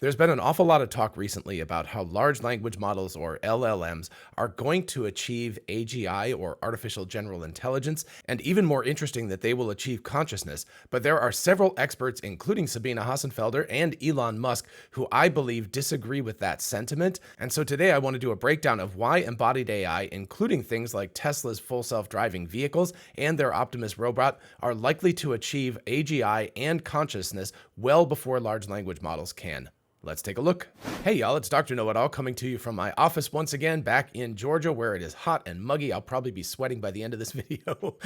There's been an awful lot of talk recently about how large language models, or LLMs, are going to achieve AGI, or artificial general intelligence, and even more interesting that they will achieve consciousness. But there are several experts, including Sabine Hossenfelder and Elon Musk, who I believe disagree with that sentiment. And so today I want to do a breakdown of why embodied AI, including things like Tesla's full self-driving vehicles and their Optimus robot, are likely to achieve AGI and consciousness well before large language models can. Let's take a look. Hey y'all, it's Dr. Know-It-All coming to you from my office once again, back in Georgia, where it is hot and muggy. I'll probably be sweating by the end of this video.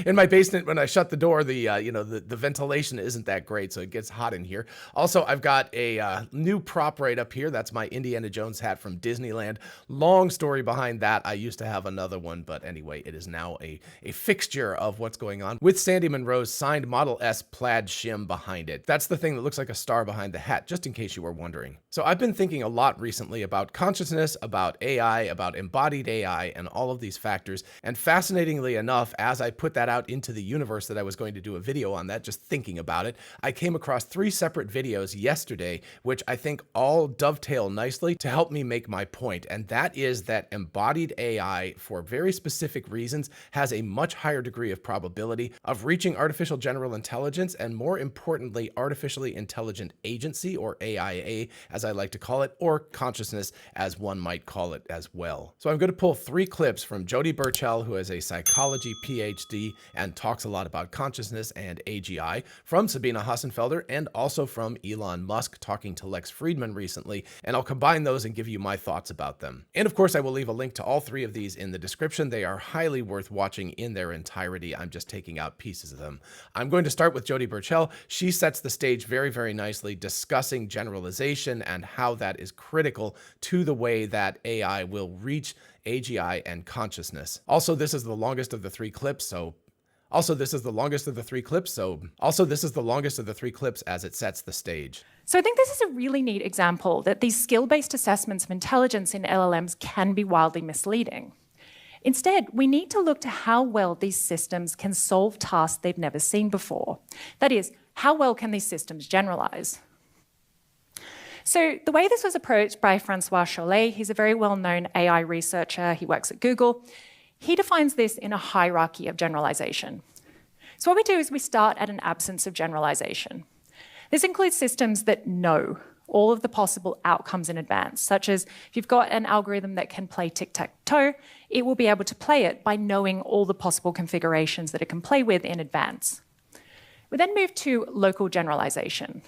In my basement, when I shut the door, the ventilation isn't that great, so it gets hot in here. Also, I've got a new prop right up here. That's my Indiana Jones hat from Disneyland. Long story behind that. I used to have another one, but anyway, it is now a fixture of what's going on, with Sandy Monroe's signed Model S plaid shim behind it. That's the thing that looks like a star behind the hat, just in case you were wondering. So I've been thinking a lot recently about consciousness, about AI, about embodied AI, and all of these factors. And fascinatingly enough, as I put that out into the universe that I was going to do a video on that, just thinking about it, I came across 3 separate videos yesterday, which I think all dovetail nicely to help me make my point. And that is that embodied AI, for very specific reasons, has a much higher degree of probability of reaching artificial general intelligence, and more importantly, artificially intelligent agency, or AIA, as I like to call it, or consciousness, as one might call it as well. So I'm going to pull 3 clips from Jodie Burchell, who is a psychology PhD and talks a lot about consciousness and AGI, from Sabine Hossenfelder, and also from Elon Musk, talking to Lex Fridman recently, and I'll combine those and give you my thoughts about them. And of course, I will leave a link to all 3 of these in the description. They are highly worth watching in their entirety. I'm just taking out pieces of them. I'm going to start with Jodie Burchell. She sets the stage very, very nicely, discussing generalization and how that is critical to the way that AI will reach AGI and consciousness. Also, this is the longest of the 3 clips, so as it sets the stage. So I think this is a really neat example that these skill-based assessments of intelligence in LLMs can be wildly misleading. Instead, we need to look to how well these systems can solve tasks they've never seen before. That is, how well can these systems generalize? So the way this was approached by Francois Chollet, he's a very well-known AI researcher, he works at Google, he defines this in a hierarchy of generalization. So what we do is we start at an absence of generalization. This includes systems that know all of the possible outcomes in advance, such as if you've got an algorithm that can play tic-tac-toe, it will be able to play it by knowing all the possible configurations that it can play with in advance. We then move to local generalization.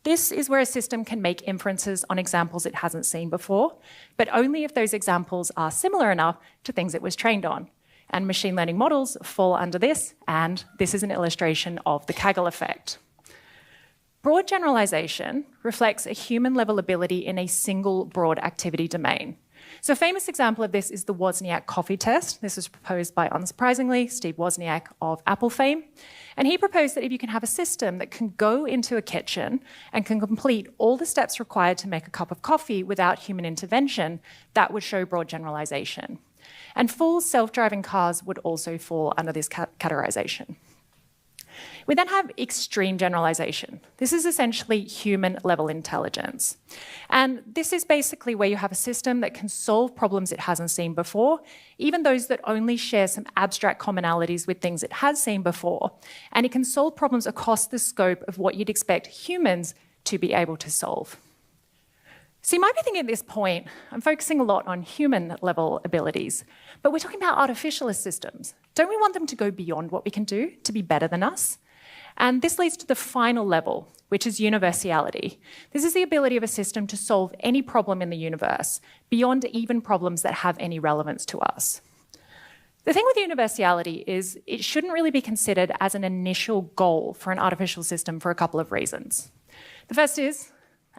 This is where a system can make inferences on examples it hasn't seen before, but only if those examples are similar enough to things it was trained on. And machine learning models fall under this, and this is an illustration of the Kaggle effect. Broad generalization reflects a human-level ability in a single broad activity domain. So a famous example of this is the Wozniak coffee test. This was proposed by, unsurprisingly, Steve Wozniak of Apple fame. And he proposed that if you can have a system that can go into a kitchen and can complete all the steps required to make a cup of coffee without human intervention, that would show broad generalization. And full self-driving cars would also fall under this categorization. We then have extreme generalization. This is essentially human-level intelligence. And this is basically where you have a system that can solve problems it hasn't seen before, even those that only share some abstract commonalities with things it has seen before. And it can solve problems across the scope of what you'd expect humans to be able to solve. So you might be thinking at this point, I'm focusing a lot on human-level abilities, but we're talking about artificial systems. Don't we want them to go beyond what we can do, to be better than us? And this leads to the final level, which is universality. This is the ability of a system to solve any problem in the universe, beyond even problems that have any relevance to us. The thing with universality is it shouldn't really be considered as an initial goal for an artificial system for a couple of reasons. The first is,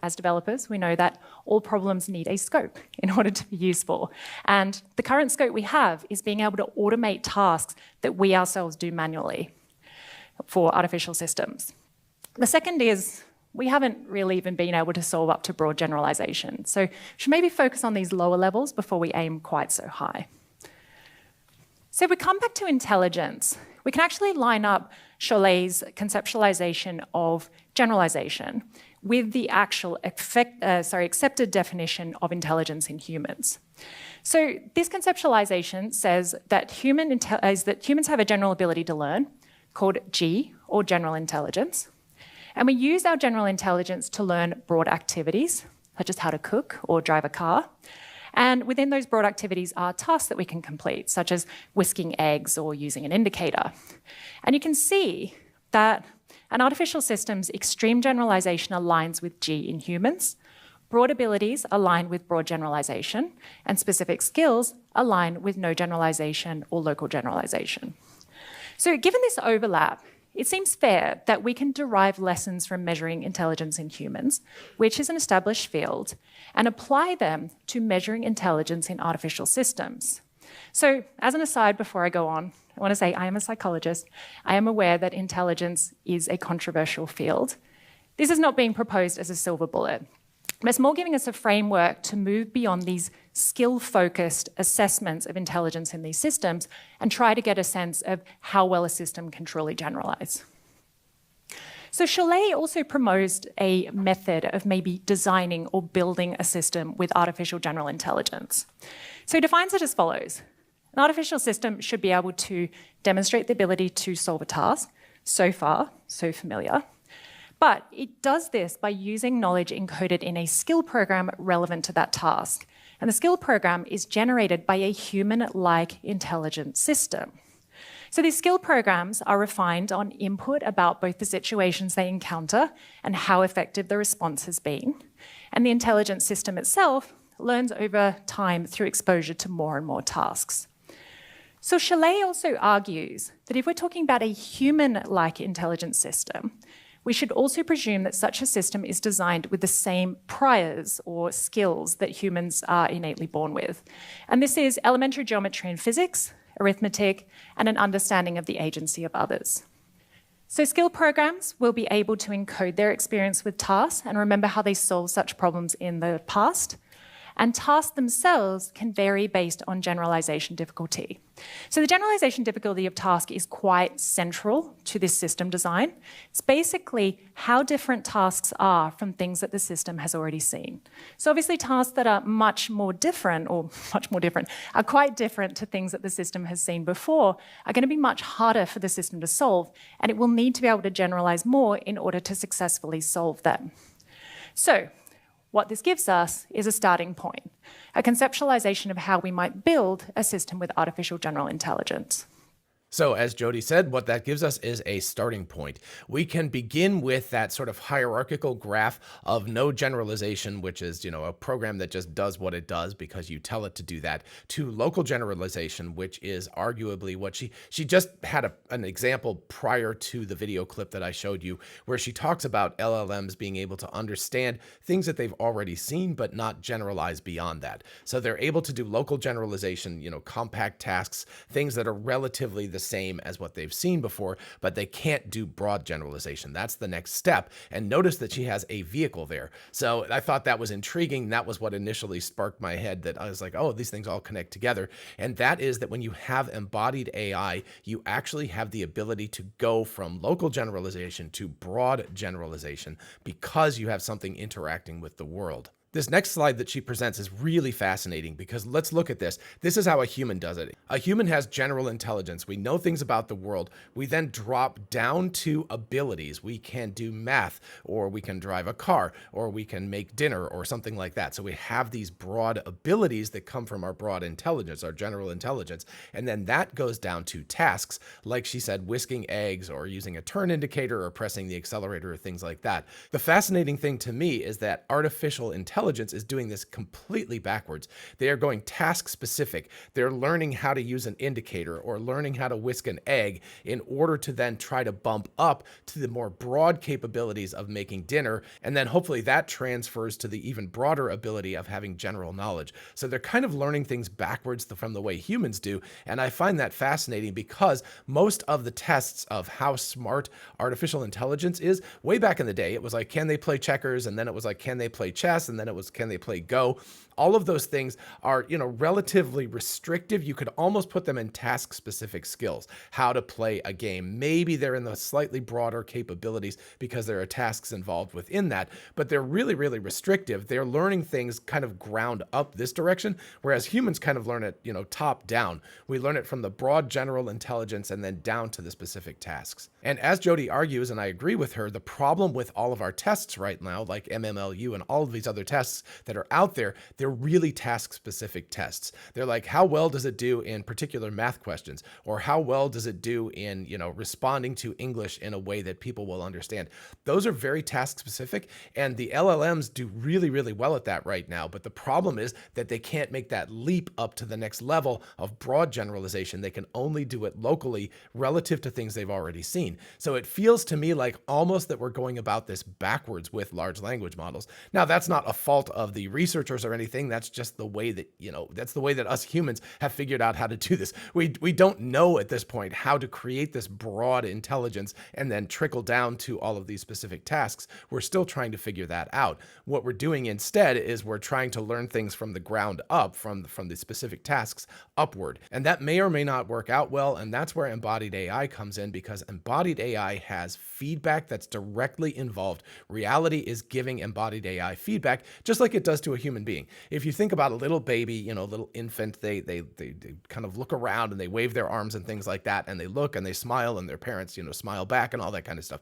as developers, we know that all problems need a scope in order to be useful. And the current scope we have is being able to automate tasks that we ourselves do manually for artificial systems. The second is we haven't really even been able to solve up to broad generalization. So we should maybe focus on these lower levels before we aim quite so high. So if we come back to intelligence, we can actually line up Chollet's conceptualization of generalization with the actual accepted definition of intelligence in humans. So this conceptualization says that humans have a general ability to learn called G, or general intelligence. And we use our general intelligence to learn broad activities, such as how to cook or drive a car. And within those broad activities are tasks that we can complete, such as whisking eggs or using an indicator. And you can see that an artificial system's extreme generalization aligns with G in humans, broad abilities align with broad generalization, and specific skills align with no generalization or local generalization. So given this overlap, it seems fair that we can derive lessons from measuring intelligence in humans, which is an established field, and apply them to measuring intelligence in artificial systems. So as an aside before I go on, I want to say I am a psychologist. I am aware that intelligence is a controversial field. This is not being proposed as a silver bullet. But it's more giving us a framework to move beyond these skill-focused assessments of intelligence in these systems and try to get a sense of how well a system can truly generalize. So Chalet also proposed a method of maybe designing or building a system with artificial general intelligence. So he defines it as follows. An artificial system should be able to demonstrate the ability to solve a task. So far, so familiar. But it does this by using knowledge encoded in a skill program relevant to that task. And the skill program is generated by a human-like intelligent system. So these skill programs are refined on input about both the situations they encounter and how effective the response has been. And the intelligent system itself learns over time through exposure to more and more tasks. So Chalet also argues that if we're talking about a human-like intelligent system, we should also presume that such a system is designed with the same priors or skills that humans are innately born with. And this is elementary geometry and physics, arithmetic, and an understanding of the agency of others. So skill programs will be able to encode their experience with tasks and remember how they solved such problems in the past. And tasks themselves can vary based on generalization difficulty. So the generalization difficulty of task is quite central to this system design. It's basically how different tasks are from things that the system has already seen. So obviously tasks that are are quite different to things that the system has seen before are going to be much harder for the system to solve, and it will need to be able to generalize more in order to successfully solve them. So what this gives us is a starting point, a conceptualization of how we might build a system with artificial general intelligence. So as Jodie said, what that gives us is a starting point. We can begin with that sort of hierarchical graph of no generalization, which is, a program that just does what it does because you tell it to do that, to local generalization, which is arguably what she just had an example prior to the video clip that I showed you, where she talks about LLMs being able to understand things that they've already seen, but not generalize beyond that. So they're able to do local generalization, compact tasks, things that are relatively the same as what they've seen before, but they can't do broad generalization. That's the next step. And notice that she has a vehicle there. So I thought that was intriguing. That was what initially sparked my head, that I was like, oh, these things all connect together. And that is that when you have embodied AI, you actually have the ability to go from local generalization to broad generalization because you have something interacting with the world. This next slide that she presents is really fascinating because let's look at this. This is how a human does it. A human has general intelligence. We know things about the world. We then drop down to abilities. We can do math, or we can drive a car, or we can make dinner, or something like that. So we have these broad abilities that come from our broad intelligence, our general intelligence. And then that goes down to tasks, like she said, whisking eggs, or using a turn indicator, or pressing the accelerator, or things like that. The fascinating thing to me is that artificial intelligence is doing this completely backwards. They are going task specific. They're learning how to use an indicator or learning how to whisk an egg in order to then try to bump up to the more broad capabilities of making dinner. And then hopefully that transfers to the even broader ability of having general knowledge. So they're kind of learning things backwards from the way humans do. And I find that fascinating because most of the tests of how smart artificial intelligence is, way back in the day, it was like, can they play checkers? And then it was like, can they play chess? And then it was, can they play Go? All of those things are, relatively restrictive. You could almost put them in task-specific skills. How to play a game. Maybe they're in the slightly broader capabilities because there are tasks involved within that, but they're really, really restrictive. They're learning things kind of ground up this direction, whereas humans kind of learn it, top down. We learn it from the broad general intelligence and then down to the specific tasks. And as Jodie argues, and I agree with her, the problem with all of our tests right now, like MMLU and all of these other tests that are out there, they're really task-specific tests. They're like, how well does it do in particular math questions? Or how well does it do in, responding to English in a way that people will understand? Those are very task-specific, and the LLMs do really, really well at that right now. But the problem is that they can't make that leap up to the next level of broad generalization. They can only do it locally relative to things they've already seen. So it feels to me like almost that we're going about this backwards with large language models. Now, that's not a fault of the researchers or anything. That's just the way that, that's the way that us humans have figured out how to do this. We don't know at this point how to create this broad intelligence and then trickle down to all of these specific tasks. We're still trying to figure that out. What we're doing instead is we're trying to learn things from the ground up, from the specific tasks upward. And that may or may not work out well. And that's where embodied AI comes in, because embodied AI has feedback that's directly involved. Reality is giving embodied AI feedback, just like it does to a human being. If you think about a little baby, a little infant, they kind of look around and they wave their arms and things like that, and they look and they smile, and their parents, smile back and all that kind of stuff.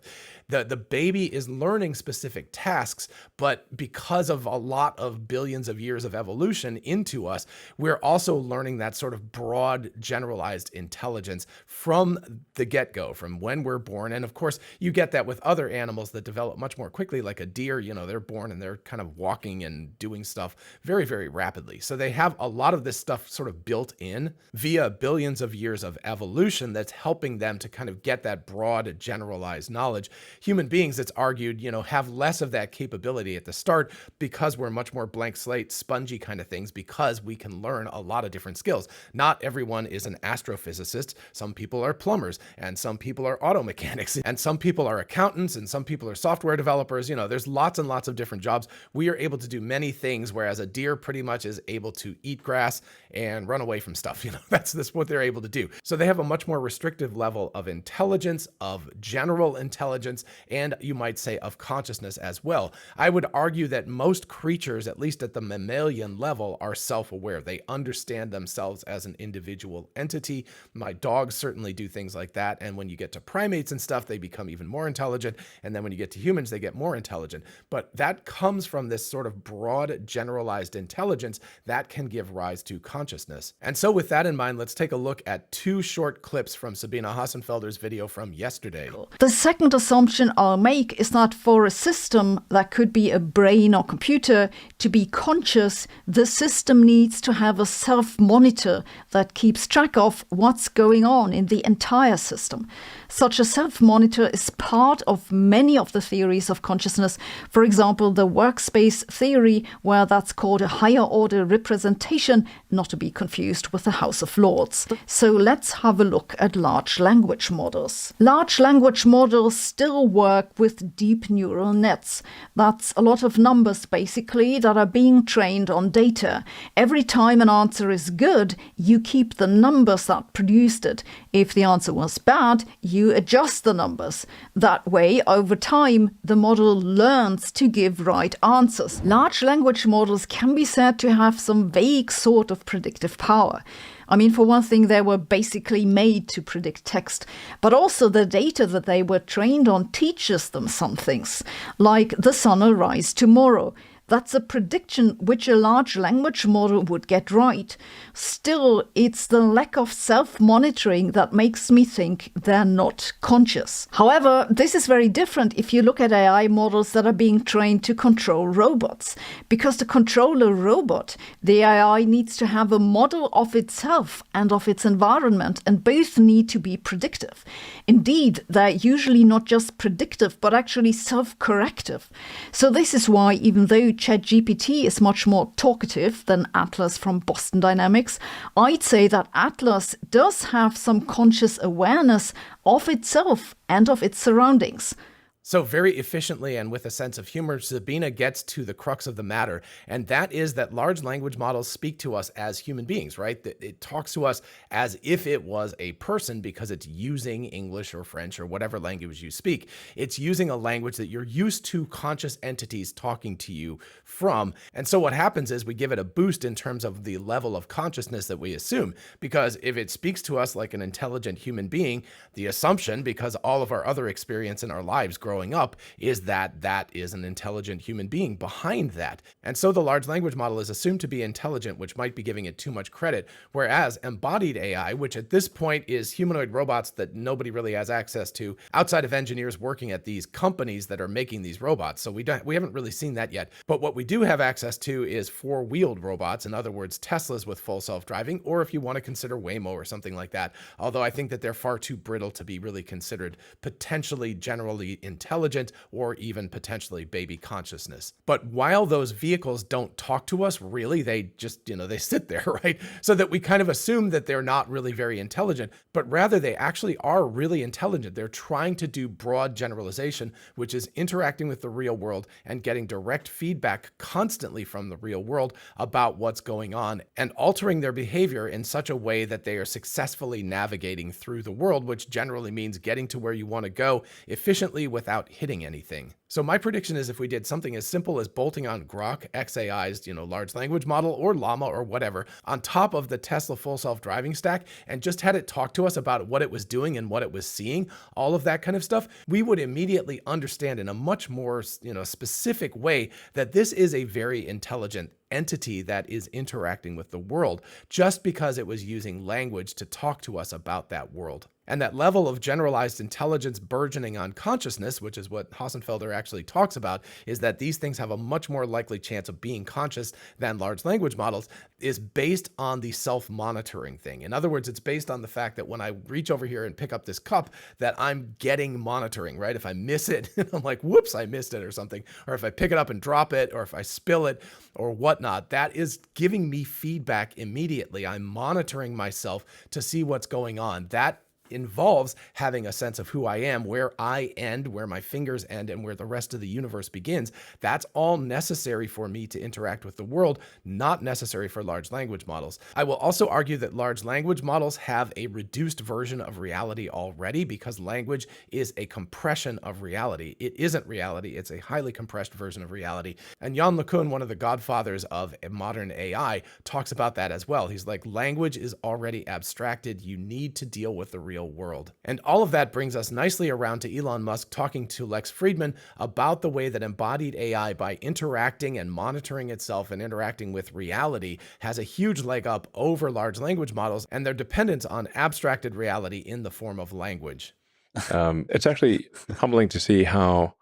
The baby is learning specific tasks, but because of a lot of billions of years of evolution into us, we're also learning that sort of broad, generalized intelligence from the get-go, from when we're born. And of course, you get that with other animals that develop much more quickly, like a deer. They're born and they're kind of walking and doing stuff very, very rapidly. So they have a lot of this stuff sort of built in via billions of years of evolution that's helping them to kind of get that broad, generalized knowledge. Human beings, it's argued, have less of that capability at the start because we're much more blank slate, spongy kind of things, because we can learn a lot of different skills. Not everyone is an astrophysicist. Some people are plumbers, and some people are auto mechanics, and some people are accountants, and some people are software developers. There's lots and lots of different jobs. We are able to do many things, whereas a deer pretty much is able to eat grass and run away from stuff. That's what they're able to do. So they have a much more restrictive level of intelligence, of general intelligence, and you might say of consciousness as well. I would argue that most creatures, at least at the mammalian level, are self-aware. They understand themselves as an individual entity. My dogs certainly do things like that. And when you get to primates and stuff, they become even more intelligent. And then when you get to humans, they get more intelligent. But that comes from this sort of broad, generalized intelligence that can give rise to consciousness. And so with that in mind, let's take a look at two short clips from Sabine Hossenfelder's video from yesterday. The second assumption I'll make is that for a system that could be a brain or computer to be conscious, the system needs to have a self-monitor that keeps track of what's going on in the entire system. Such a self-monitor is part of many of the theories of consciousness. For example, the workspace theory, where that's called a higher order representation, not to be confused with the House of Lords. So let's have a look at large language models. Large language models still work with deep neural nets. That's a lot of numbers, basically, that are being trained on data. Every time an answer is good, you keep the numbers that produced it. If the answer was bad, you adjust the numbers. That way, over time, the model learns to give right answers. Large language models can be said to have some vague sort of predictive power. I mean, for one thing, they were basically made to predict text, but also the data that they were trained on teaches them some things, like the sun will rise tomorrow. That's a prediction which a large language model would get right. Still, it's the lack of self-monitoring that makes me think they're not conscious. However, this is very different if you look at AI models that are being trained to control robots. Because to control a robot, the AI needs to have a model of itself and of its environment, and both need to be predictive. Indeed, they're usually not just predictive, but actually self-corrective. So this is why, even though ChatGPT is much more talkative than Atlas from Boston Dynamics, I'd say that Atlas does have some conscious awareness of itself and of its surroundings. So very efficiently and with a sense of humor, Sabine gets to the crux of the matter, and that is that large language models speak to us as human beings, right? It talks to us as if it was a person because it's using English or French or whatever language you speak. It's using a language that you're used to conscious entities talking to you from. And so what happens is we give it a boost in terms of the level of consciousness that we assume, because if it speaks to us like an intelligent human being, the assumption, because all of our other experience in our lives growing up, is that that is an intelligent human being behind that. And so the large language model is assumed to be intelligent, which might be giving it too much credit, whereas embodied AI, which at this point is humanoid robots that nobody really has access to outside of engineers working at these companies that are making these robots. So we haven't really seen that yet. But what we do have access to is four-wheeled robots, in other words, Teslas with full self-driving, or if you want to consider Waymo or something like that. Although I think that they're far too brittle to be really considered potentially generally intelligent or even potentially baby consciousness. But while those vehicles don't talk to us, really, they just, they sit there, right? So that we kind of assume that they're not really very intelligent, but rather they actually are really intelligent. They're trying to do broad generalization, which is interacting with the real world and getting direct feedback constantly from the real world about what's going on and altering their behavior in such a way that they are successfully navigating through the world, which generally means getting to where you want to go efficiently without hitting anything. So my prediction is if we did something as simple as bolting on Grok, XAI's, large language model or Llama or whatever, on top of the Tesla full self-driving stack and just had it talk to us about what it was doing and what it was seeing, all of that kind of stuff, we would immediately understand in a much more, specific way that this is a very intelligent entity that is interacting with the world just because it was using language to talk to us about that world. And that level of generalized intelligence burgeoning on consciousness, which is what Hossenfelder actually talks about, is that these things have a much more likely chance of being conscious than large language models, is based on the self-monitoring thing. In other words, it's based on the fact that when I reach over here and pick up this cup, that I'm getting monitoring, right? If I miss it, I'm like, whoops, I missed it or something. Or if I pick it up and drop it, or if I spill it or whatnot, that is giving me feedback immediately. I'm monitoring myself to see what's going on. That involves having a sense of who I am, where I end, where my fingers end, and where the rest of the universe begins. That's all necessary for me to interact with the world, not necessary for large language models. I will also argue that large language models have a reduced version of reality already because language is a compression of reality. It isn't reality, it's a highly compressed version of reality. And Yann LeCun, one of the godfathers of modern AI, talks about that as well. He's like, language is already abstracted. You need to deal with the real world. And all of that brings us nicely around to Elon Musk talking to Lex Fridman about the way that embodied AI, by interacting and monitoring itself and interacting with reality, has a huge leg up over large language models and their dependence on abstracted reality in the form of language. It's actually humbling to see how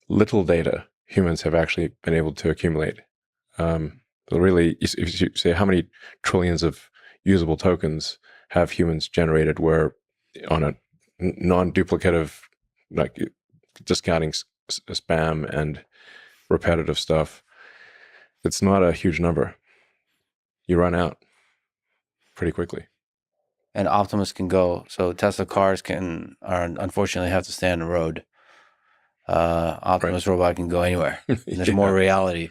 little data humans have actually been able to accumulate. Really, if you say how many trillions of usable tokens have humans generated, where on a non-duplicative, like discounting spam and repetitive stuff, it's not a huge number. You run out pretty quickly. And Optimus can go, so Tesla cars unfortunately have to stay on the road. Optimus robot can go anywhere. There's more reality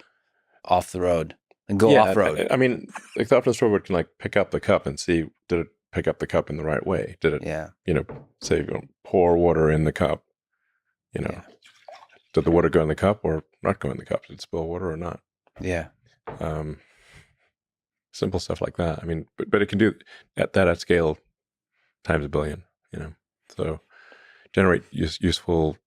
off the road and go off road. I mean, like the Optimus robot can like pick up the cup and see, did it pick up the cup in the right way? Did it, say, pour water in the cup? Did the water go in the cup or not go in the cup? Did it spill water or not? Yeah. Simple stuff like that. I mean, but it can do that at scale times a billion. So generate useful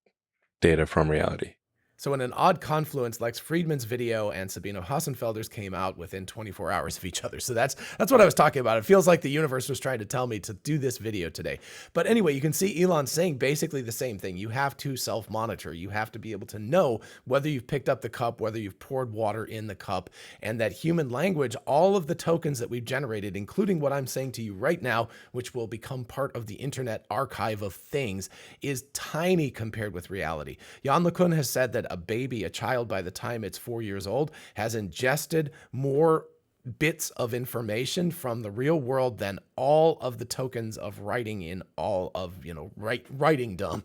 data from reality. So in an odd confluence, Lex Fridman's video and Sabine Hossenfelder's came out within 24 hours of each other. So that's what I was talking about. It feels like the universe was trying to tell me to do this video today. But anyway, you can see Elon saying basically the same thing. You have to self-monitor. You have to be able to know whether you've picked up the cup, whether you've poured water in the cup, and that human language, all of the tokens that we've generated, including what I'm saying to you right now, which will become part of the Internet Archive of Things, is tiny compared with reality. Yann LeCun has said that a child by the time it's 4 years old has ingested more bits of information from the real world than all of the tokens of writing in all of, writing dumb.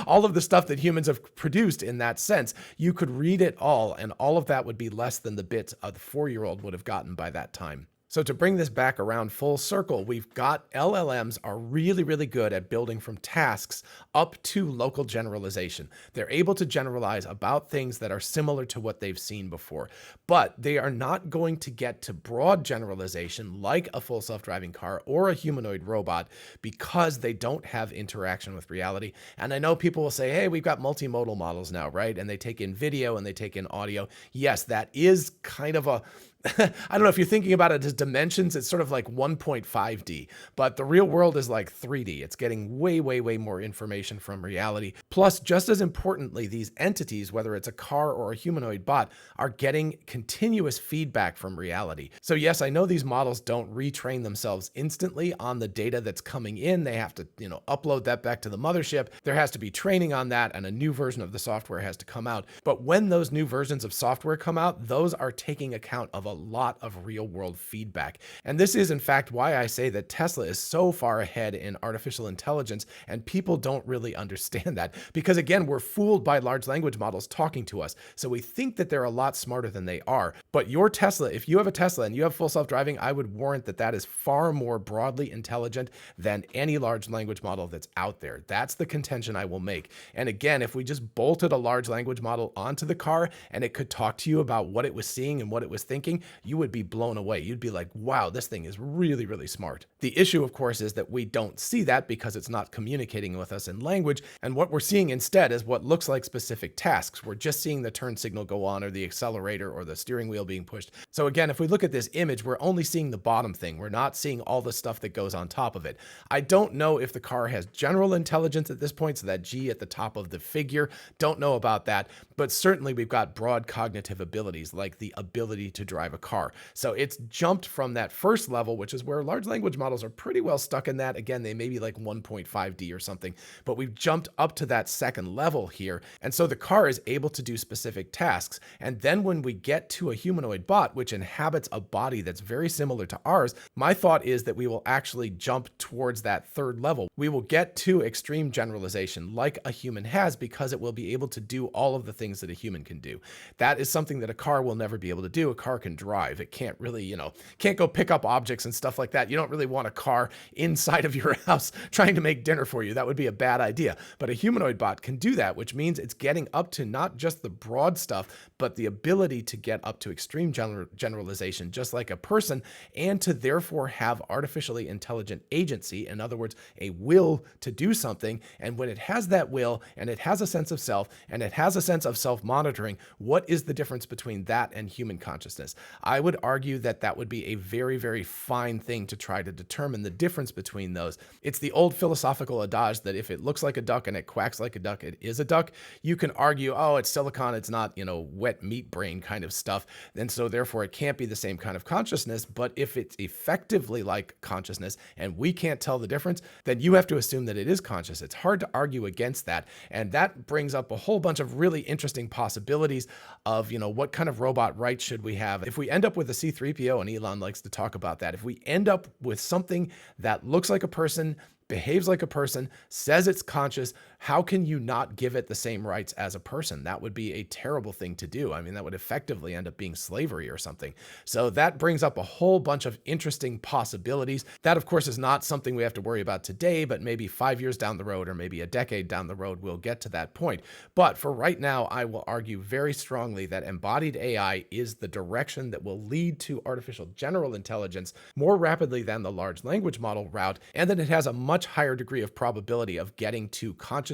All of the stuff that humans have produced in that sense, you could read it all, and all of that would be less than the bits a 4-year-old would have gotten by that time. So to bring this back around full circle, we've got LLMs are really, really good at building from tasks up to local generalization. They're able to generalize about things that are similar to what they've seen before, but they are not going to get to broad generalization like a full self-driving car or a humanoid robot because they don't have interaction with reality. And I know people will say, hey, we've got multimodal models now, right? And they take in video and they take in audio. Yes, that is kind of a I don't know if you're thinking about it as dimensions, it's sort of like 1.5D, but the real world is like 3D. It's getting way, way, way more information from reality. Plus, just as importantly, these entities, whether it's a car or a humanoid bot, are getting continuous feedback from reality. So yes, I know these models don't retrain themselves instantly on the data that's coming in. They have to, upload that back to the mothership. There has to be training on that, and a new version of the software has to come out. But when those new versions of software come out, those are taking account of a lot of real world feedback. And this is in fact why I say that Tesla is so far ahead in artificial intelligence, and people don't really understand that because again, we're fooled by large language models talking to us. So we think that they're a lot smarter than they are. But your Tesla, if you have a Tesla and you have full self-driving, I would warrant that that is far more broadly intelligent than any large language model that's out there. That's the contention I will make. And again, if we just bolted a large language model onto the car and it could talk to you about what it was seeing and what it was thinking, you would be blown away. You'd be like, wow, this thing is really, really smart. The issue, of course, is that we don't see that because it's not communicating with us in language. And what we're seeing instead is what looks like specific tasks. We're just seeing the turn signal go on or the accelerator or the steering wheel being pushed. So again, if we look at this image, we're only seeing the bottom thing. We're not seeing all the stuff that goes on top of it. I don't know if the car has general intelligence at this point, so that G at the top of the figure, don't know about that, but certainly we've got broad cognitive abilities like the ability to drive a car. So it's jumped from that first level, which is where large language models are pretty well stuck in that. Again, they may be like 1.5D or something, but we've jumped up to that second level here. And so the car is able to do specific tasks. And then when we get to a humanoid bot, which inhabits a body that's very similar to ours, my thought is that we will actually jump towards that third level. We will get to extreme generalization like a human has because it will be able to do all of the things that a human can do. That is something that a car will never be able to do. A car can drive. It can't really, can't go pick up objects and stuff like that. You don't really want a car inside of your house trying to make dinner for you. That would be a bad idea. But a humanoid bot can do that, which means it's getting up to not just the broad stuff, but the ability to get up to extreme generalization, just like a person, and to therefore have artificially intelligent agency. In other words, a will to do something. And when it has that will, and it has a sense of self, and it has a sense of self-monitoring, what is the difference between that and human consciousness? I would argue that that would be a very, very fine thing to try to determine the difference between those. It's the old philosophical adage that if it looks like a duck and it quacks like a duck, it is a duck. You can argue, oh, it's silicon, it's not, wet meat brain kind of stuff. And so therefore it can't be the same kind of consciousness. But if it's effectively like consciousness and we can't tell the difference, then you have to assume that it is conscious. It's hard to argue against that. And that brings up a whole bunch of really interesting possibilities of, what kind of robot rights should we have? If we end up with a C-3PO, and Elon likes to talk about that, if we end up with something that looks like a person, behaves like a person, says it's conscious, how can you not give it the same rights as a person? That would be a terrible thing to do. I mean, that would effectively end up being slavery or something. So that brings up a whole bunch of interesting possibilities. That, of course, is not something we have to worry about today, but maybe 5 years down the road or maybe a decade down the road, we'll get to that point. But for right now, I will argue very strongly that embodied AI is the direction that will lead to artificial general intelligence more rapidly than the large language model route, and that it has a much higher degree of probability of getting to consciousness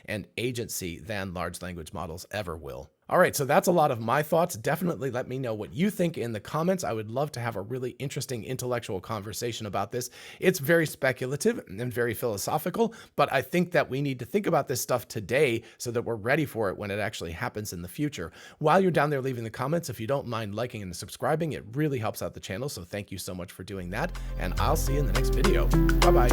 and agency than large language models ever will. All right, so that's a lot of my thoughts. Definitely let me know what you think in the comments. I would love to have a really interesting intellectual conversation about this. It's very speculative and very philosophical, but I think that we need to think about this stuff today so that we're ready for it when it actually happens in the future. While you're down there leaving the comments, if you don't mind liking and subscribing, it really helps out the channel. So thank you so much for doing that, and I'll see you in the next video. Bye-bye.